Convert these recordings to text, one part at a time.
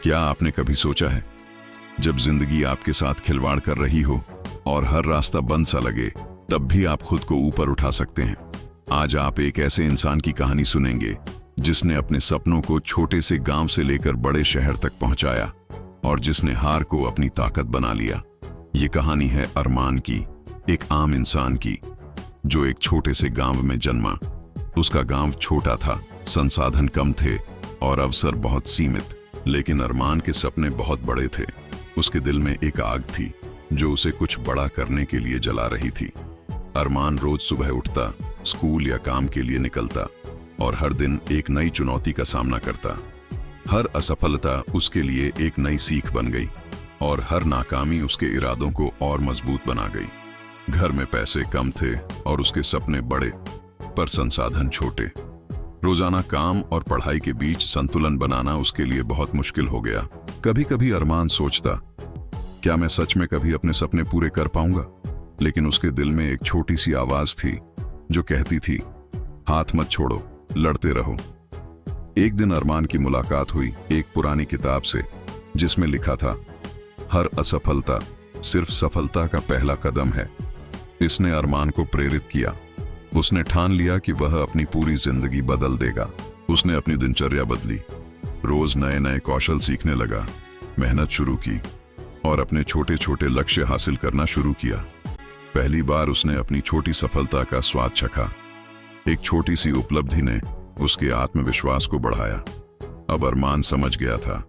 क्या आपने कभी सोचा है, जब जिंदगी आपके साथ खिलवाड़ कर रही हो और हर रास्ता बंद सा लगे, तब भी आप खुद को ऊपर उठा सकते हैं। आज आप एक ऐसे इंसान की कहानी सुनेंगे जिसने अपने सपनों को छोटे से गांव से लेकर बड़े शहर तक पहुंचाया और जिसने हार को अपनी ताकत बना लिया। ये कहानी है अरमान की, एक आम इंसान की, जो एक छोटे से गांव में जन्मा। उसका गांव छोटा था, संसाधन कम थे और अवसर बहुत सीमित, लेकिन अरमान के सपने बहुत बड़े थे। उसके दिल में एक आग थी जो उसे कुछ बड़ा करने के लिए जला रही थी। अरमान रोज सुबह उठता, स्कूल या काम के लिए निकलता और हर दिन एक नई चुनौती का सामना करता। हर असफलता उसके लिए एक नई सीख बन गई और हर नाकामी उसके इरादों को और मजबूत बना गई। घर में पैसे कम थे और उसके सपने बड़े, पर संसाधन छोटे। रोजाना काम और पढ़ाई के बीच संतुलन बनाना उसके लिए बहुत मुश्किल हो गया। कभी कभी अरमान सोचता, क्या मैं सच में कभी अपने सपने पूरे कर पाऊंगा? लेकिन उसके दिल में एक छोटी सी आवाज थी जो कहती थी, हाथ मत छोड़ो, लड़ते रहो। एक दिन अरमान की मुलाकात हुई एक पुरानी किताब से, जिसमें लिखा था, हर असफलता सिर्फ सफलता का पहला कदम है। इसने अरमान को प्रेरित किया। उसने ठान लिया कि वह अपनी पूरी जिंदगी बदल देगा। उसने अपनी दिनचर्या बदली, रोज नए नए कौशल सीखने लगा, मेहनत शुरू की और अपने छोटे छोटे लक्ष्य हासिल करना शुरू किया। पहली बार उसने अपनी छोटी सफलता का स्वाद चखा। एक छोटी सी उपलब्धि ने उसके आत्मविश्वास को बढ़ाया। अब अरमान समझ गया था,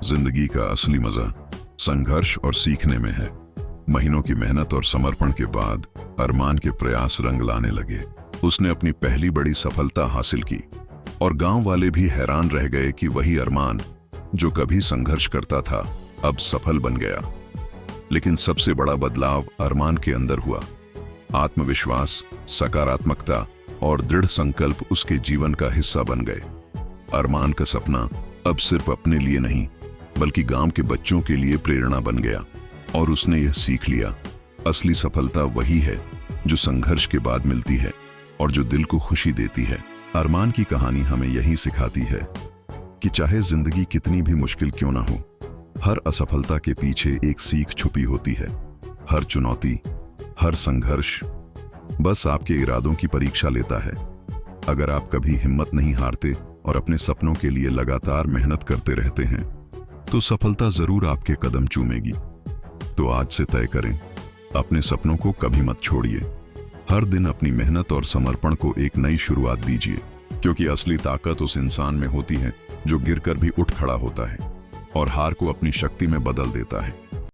जिंदगी का असली मजा संघर्ष और सीखने में है। महीनों की मेहनत और समर्पण के बाद अरमान के प्रयास रंग लाने लगे। उसने अपनी पहली बड़ी सफलता हासिल की और गांव वाले भी हैरान रह गए कि वही अरमान जो कभी संघर्ष करता था अब सफल बन गया। लेकिन सबसे बड़ा बदलाव अरमान के अंदर हुआ। आत्मविश्वास, सकारात्मकता और दृढ़ संकल्प उसके जीवन का हिस्सा बन गए। अरमान का सपना अब सिर्फ अपने लिए नहीं, बल्कि गांव के बच्चों के लिए प्रेरणा बन गया और उसने यह सीख लिया, असली सफलता वही है जो संघर्ष के बाद मिलती है और जो दिल को खुशी देती है। अरमान की कहानी हमें यही सिखाती है कि चाहे जिंदगी कितनी भी मुश्किल क्यों ना हो, हर असफलता के पीछे एक सीख छुपी होती है। हर चुनौती, हर संघर्ष बस आपके इरादों की परीक्षा लेता है। अगर आप कभी हिम्मत नहीं हारते और अपने सपनों के लिए लगातार मेहनत करते रहते हैं, तो सफलता जरूर आपके कदम चूमेगी। तो आज से तय करें, अपने सपनों को कभी मत छोड़िए। हर दिन अपनी मेहनत और समर्पण को एक नई शुरुआत दीजिए, क्योंकि असली ताकत उस इंसान में होती है जो गिरकर भी उठ खड़ा होता है और हार को अपनी शक्ति में बदल देता है।